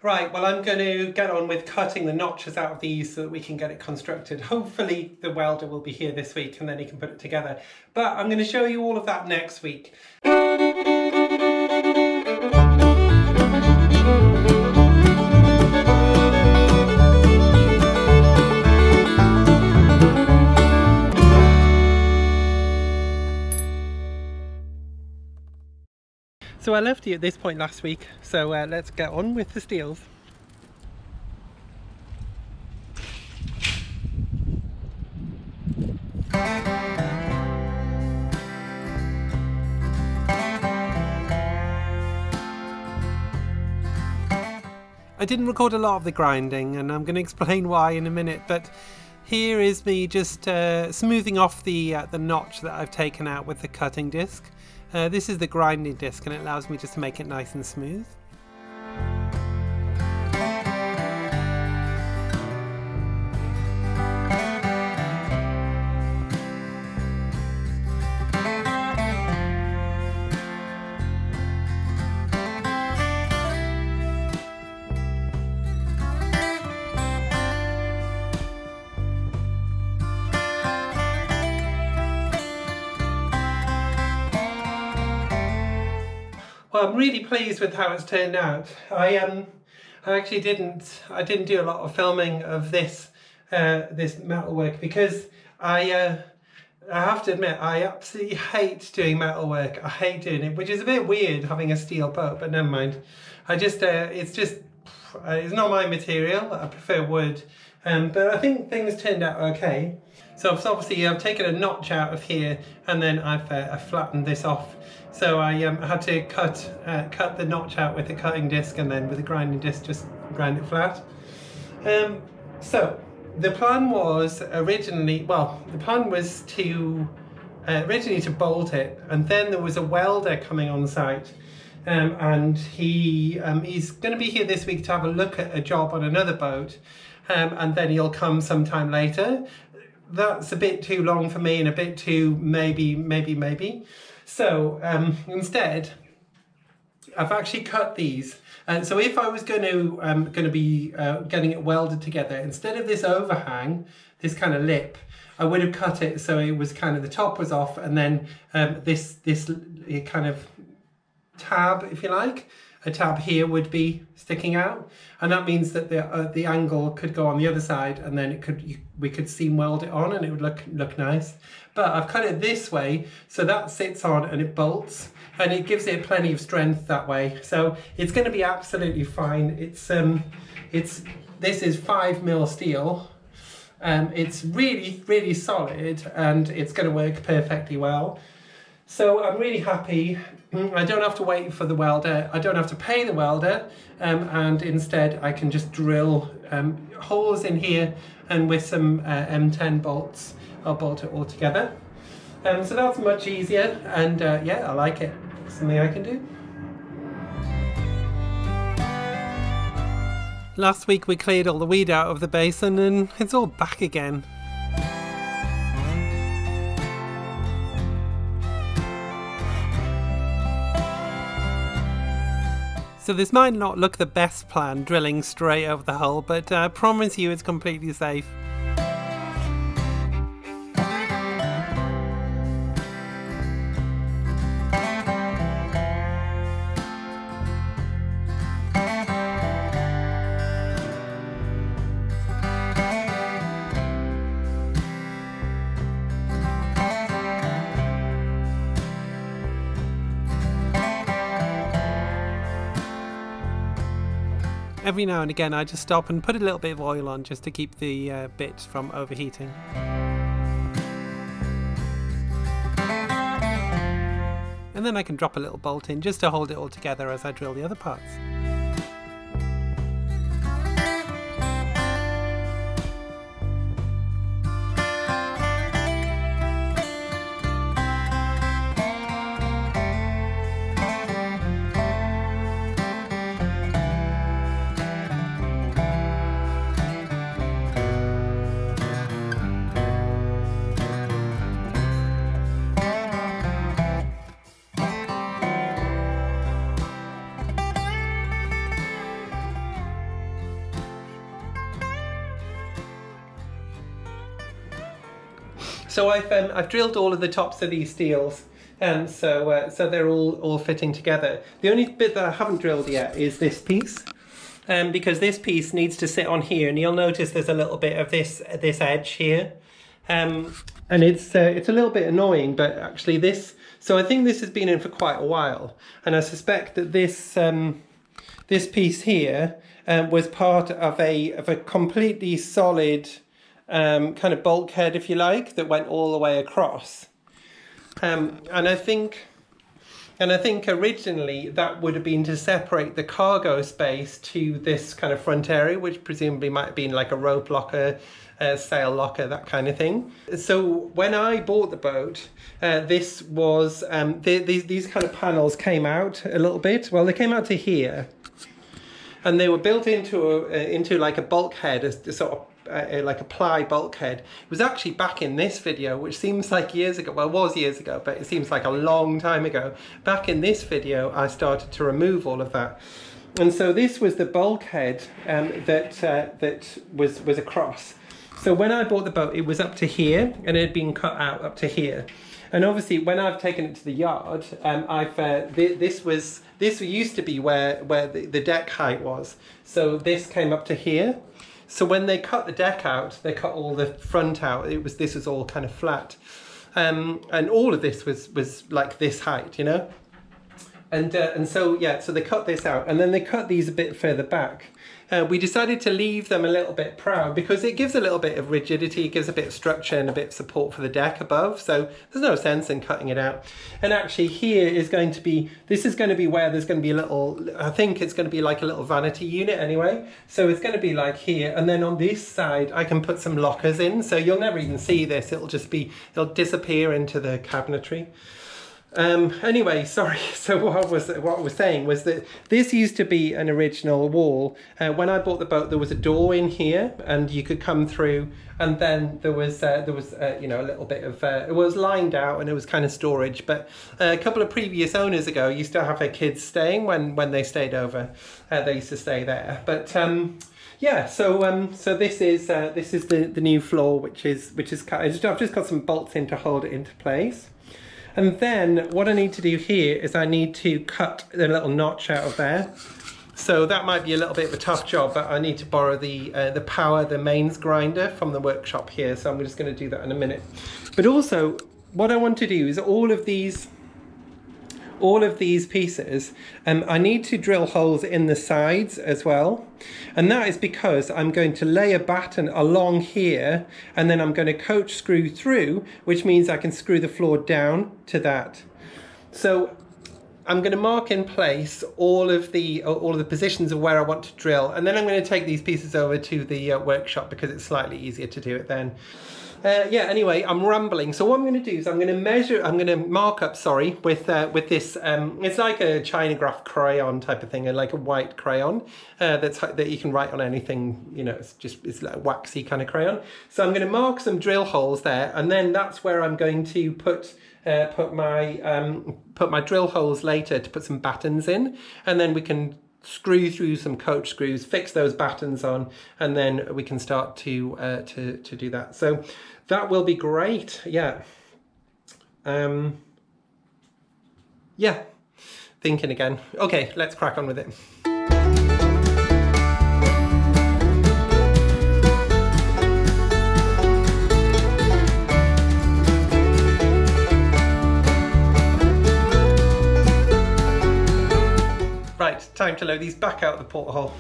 Right, well I'm going to get on with cutting the notches out of these so that we can get it constructed. Hopefully the welder will be here this week and then he can put it together. But I'm going to show you all of that next week. So I left you at this point last week, so let's get on with the steels. I didn't record a lot of the grinding and I'm going to explain why in a minute, but here is me just smoothing off the notch that I've taken out with the cutting disc. This is the grinding disc and it allows me just to make it nice and smooth. Well, I'm really pleased with how it's turned out. I actually didn't do a lot of filming of this metalwork because I have to admit I absolutely hate doing metalwork. I hate doing it, which is a bit weird having a steel boat, but never mind. It's not my material. I prefer wood, but I think things turned out okay. So obviously I've taken a notch out of here and then I've flattened this off. So I had to cut the notch out with the cutting disc and then with the grinding disc just grind it flat. So the plan was originally, to bolt it, and then there was a welder coming on site. And he's going to be here this week to have a look at a job on another boat, and then he'll come sometime later. That's a bit too long for me and a bit too maybe. So instead, I've actually cut these. And so if I was going to be getting it welded together, instead of this overhang, this kind of lip, I would have cut it so it was kind of the top was off, and then this kind of tab, if you like, a tab here would be sticking out, and that means that the angle could go on the other side, and then we could seam weld it on, and it would look nice. But I've cut it this way, so that sits on and it bolts, and it gives it plenty of strength that way. So it's going to be absolutely fine. This is 5mm steel. It's really solid, and it's going to work perfectly well. So I'm really happy. I don't have to wait for the welder. I don't have to pay the welder, and instead I can just drill holes in here, and with some M10 bolts, I'll bolt it all together. So that's much easier, and yeah, I like it. Something I can do. Last week we cleared all the weed out of the basin, and it's all back again. So this might not look the best plan, drilling straight over the hull, but I promise you it's completely safe. Every now and again I just stop and put a little bit of oil on just to keep the bit from overheating. And then I can drop a little bolt in just to hold it all together as I drill the other parts. So I've drilled all of the tops of these steels, so they're all fitting together. The only bit that I haven't drilled yet is this piece, because this piece needs to sit on here, and you'll notice there's a little bit of this edge here, and it's a little bit annoying, but actually this. So I think this has been in for quite a while, and I suspect that this this piece here was part of a completely solid kind of bulkhead, if you like, that went all the way across. And I think originally that would have been to separate the cargo space to this kind of front area, which presumably might have been like a rope locker, sail locker, that kind of thing. So when I bought the boat, this was these kind of panels came out a little bit. Well, they came out to here, and they were built into like a bulkhead, a sort of like a ply bulkhead. It was actually back in this video, which seems like years ago. Well, it was years ago, but it seems like a long time ago. Back in this video, I started to remove all of that. And so this was the bulkhead that was across. So when I bought the boat, it was up to here, and it had been cut out up to here. And obviously, when I've taken it to the yard, this used to be where the deck height was. So this came up to here. So when they cut the deck out, they cut all the front out. This was all kind of flat, and all of this was like this height, you know. And so yeah, so they cut this out, and then they cut these a bit further back. We decided to leave them a little bit proud because it gives a little bit of rigidity, it gives a bit of structure and a bit of support for the deck above. So there's no sense in cutting it out. And actually here is going to be, this is going to be where there's going to be a little, I think it's going to be like a little vanity unit anyway. So it's going to be like here. And then on this side, I can put some lockers in. So you'll never even see this. It'll just be, it'll disappear into the cabinetry. Anyway, sorry, so what I was saying was that this used to be an original wall. When I bought the boat, there was a door in here and you could come through, and then there was you know, a little bit of, it was lined out and it was kind of storage, but a couple of previous owners ago used to have their kids staying when they stayed over. They used to stay there, but yeah, so this is the new floor, which is I've just got some bolts in to hold it into place. And then what I need to do here is I need to cut the little notch out of there. So that might be a little bit of a tough job, but I need to borrow the mains grinder from the workshop here. So I'm just going to do that in a minute. But also what I want to do is all of these pieces, I need to drill holes in the sides as well. And that is because I'm going to lay a batten along here, and then I'm going to coach screw through, which means I can screw the floor down to that. So I'm going to mark in place all of the positions of where I want to drill, and then I'm going to take these pieces over to the workshop because it's slightly easier to do it then. Yeah, anyway, I'm rambling. So what I'm going to do is I'm going to mark up, with this, it's like a Chinograph crayon type of thing, like a white crayon that you can write on anything, you know, it's like a waxy kind of crayon. So I'm going to mark some drill holes there, and then that's where I'm going to put my drill holes later to put some battens in, and then we can screw through some coach screws, fix those battens on, and then we can start to do that. So that will be great. Yeah. Yeah. Thinking again. Okay, let's crack on with it. Right, time to load these back out of the porthole.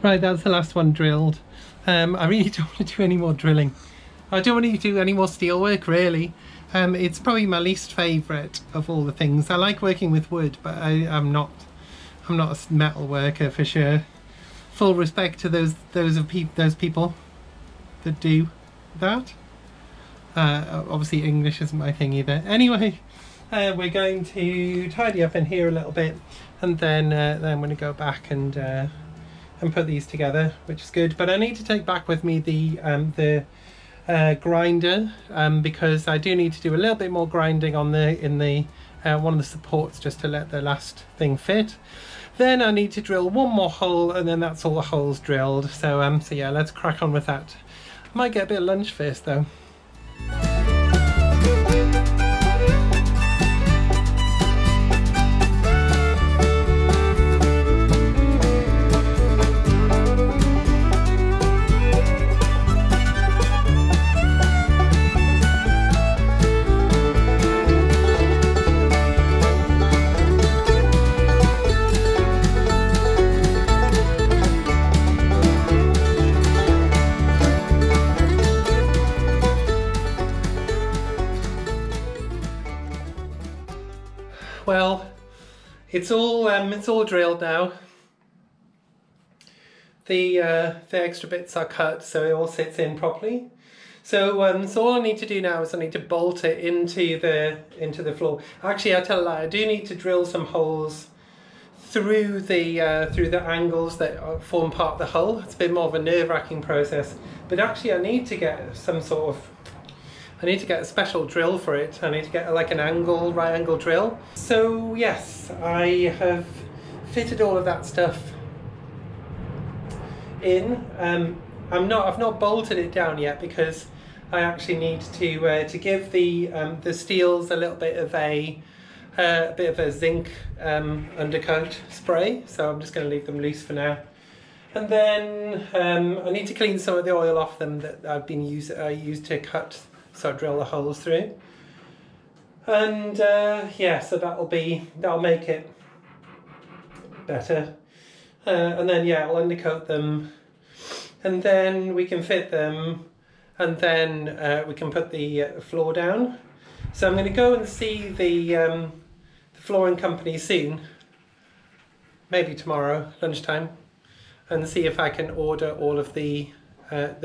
Right, that's the last one drilled. I really don't want to do any more drilling. I don't want to do any more steel work, really. It's probably my least favourite of all the things. I like working with wood, but I'm not a metal worker for sure. Full respect to those people that do that. Obviously English isn't my thing either. Anyway, we're going to tidy up in here a little bit, and then I'm going to go back and put these together, which is good. But I need to take back with me the grinder, because I do need to do a little bit more grinding on one of the supports, just to let the last thing fit. Then I need to drill one more hole, and then that's all the holes drilled. So yeah, let's crack on with that. I might get a bit of lunch first though. Well, it's all drilled now. The extra bits are cut, so it all sits in properly. So all I need to do now is I need to bolt it into the floor. Actually, I tell a lie, I do need to drill some holes through the angles that form part of the hull. It's a bit more of a nerve-wracking process, but actually I need to get a special drill for it. I need to get like an right angle drill. So yes, I have fitted all of that stuff in. I've not bolted it down yet because I actually need to give the steels a little bit of a zinc undercoat spray. So I'm just going to leave them loose for now. And then I need to clean some of the oil off them that I used to cut. So I drill the holes through, and yeah, so that'll make it better, and then yeah, I'll undercoat them, and then we can fit them, and then we can put the floor down. So I'm going to go and see the flooring company soon, maybe tomorrow lunchtime, and see if I can order all of the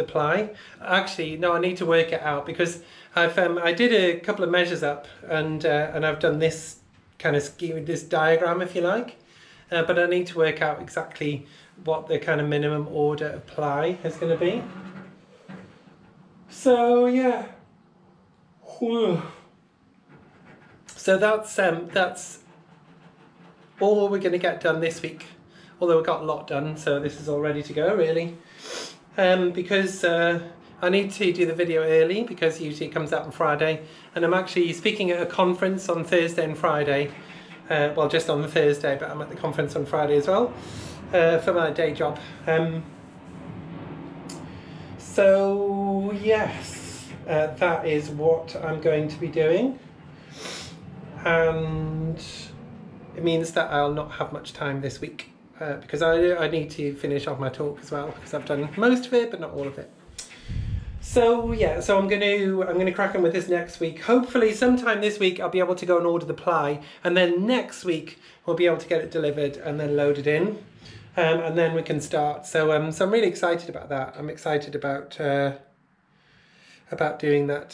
ply. Actually, no, I need to work it out because I did a couple of measures up, and I've done this kind of scheme, this diagram, if you like, but I need to work out exactly what the kind of minimum order of ply is going to be. So yeah, so that's all we're going to get done this week. Although we got a lot done, so this is all ready to go really. Because I need to do the video early because usually it comes out on Friday, and I'm actually speaking at a conference on Thursday and Friday. Well, just on the Thursday, but I'm at the conference on Friday as well for my day job. So yes, that is what I'm going to be doing, and it means that I'll not have much time this week. Because I need to finish off my talk as well, because I've done most of it but not all of it. So yeah, so I'm gonna crack on with this next week. Hopefully sometime this week I'll be able to go and order the ply, and then next week we'll be able to get it delivered and then load it in, and then we can start. So I'm really excited about that. I'm excited about doing that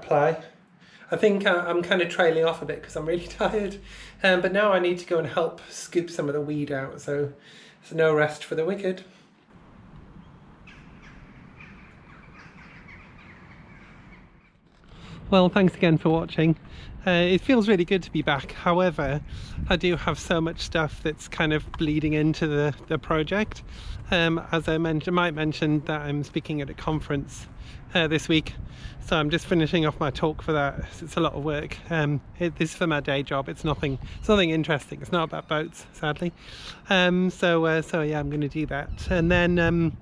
ply. I think I'm kind of trailing off a bit because I'm really tired, but now I need to go and help scoop some of the weed out, so there's no rest for the wicked. Well, thanks again for watching. It feels really good to be back. However, I do have so much stuff that's kind of bleeding into the project. As I might mention that I'm speaking at a conference this week, so I'm just finishing off my talk for that. It's a lot of work. This is for my day job. It's nothing interesting. It's not about boats, sadly. So yeah, I'm going to do that, and then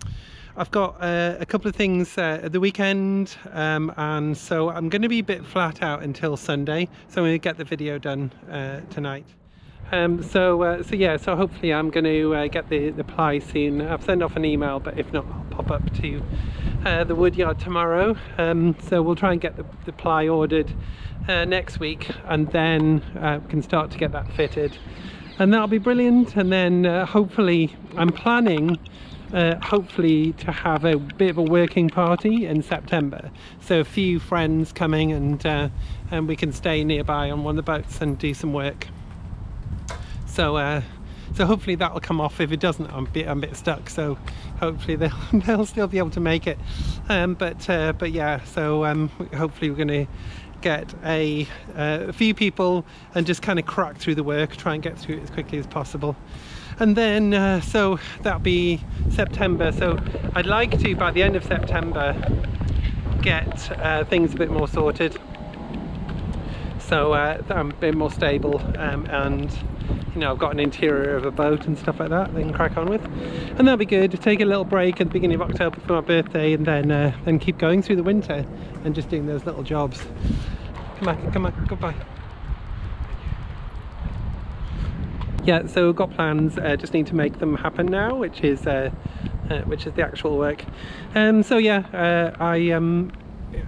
I've got a couple of things at the weekend, and so I'm going to be a bit flat out until Sunday, so I'm going to get the video done tonight. So yeah, so hopefully I'm going to get the ply soon. I've sent off an email, but if not, I'll pop up to the woodyard tomorrow. So we'll try and get the ply ordered next week, and then we can start to get that fitted, and that'll be brilliant. And then hopefully I'm planning hopefully to have a bit of a working party in September, so a few friends coming, and we can stay nearby on one of the boats and do some work. So so hopefully that will come off. If it doesn't, I'm a bit stuck, so hopefully they'll still be able to make it. But yeah, so hopefully we're going to get a few people and just kind of crack through the work, try and get through it as quickly as possible. And then so that'll be September. So I'd like to, by the end of September, get things a bit more sorted, so I'm a bit more stable, and you know, I've got an interior of a boat and stuff like that they can crack on with, and that'll be good. Take a little break at the beginning of October for my birthday, and then keep going through the winter and just doing those little jobs. Come on, goodbye. Yeah, so we've got plans, just need to make them happen now, which is the actual work. So yeah,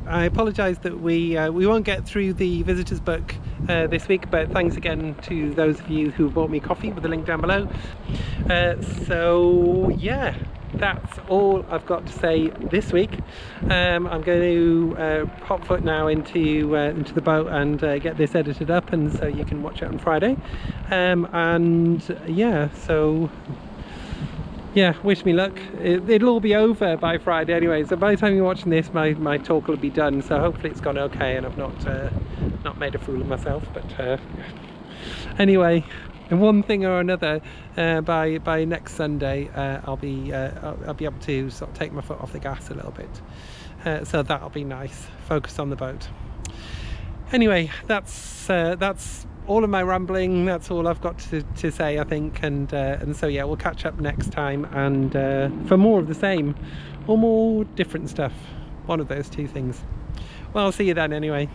I apologise that we won't get through the visitors book this week, but thanks again to those of you who bought me coffee with the link down below. So yeah, that's all I've got to say this week. I'm going to hot foot now into the boat and get this edited up, and so you can watch it on Friday. And yeah, so yeah, wish me luck. It'll all be over by Friday anyway, so by the time you're watching this, my talk will be done, so hopefully it's gone okay and I've not made a fool of myself. But anyway, and one thing or another, by next Sunday I'll be able to sort of take my foot off the gas a little bit, so that'll be nice. Focus on the boat. Anyway, that's all of my rambling. That's all I've got to say, I think, and so yeah, we'll catch up next time, and for more of the same or more different stuff, one of those two things. Well, I'll see you then anyway.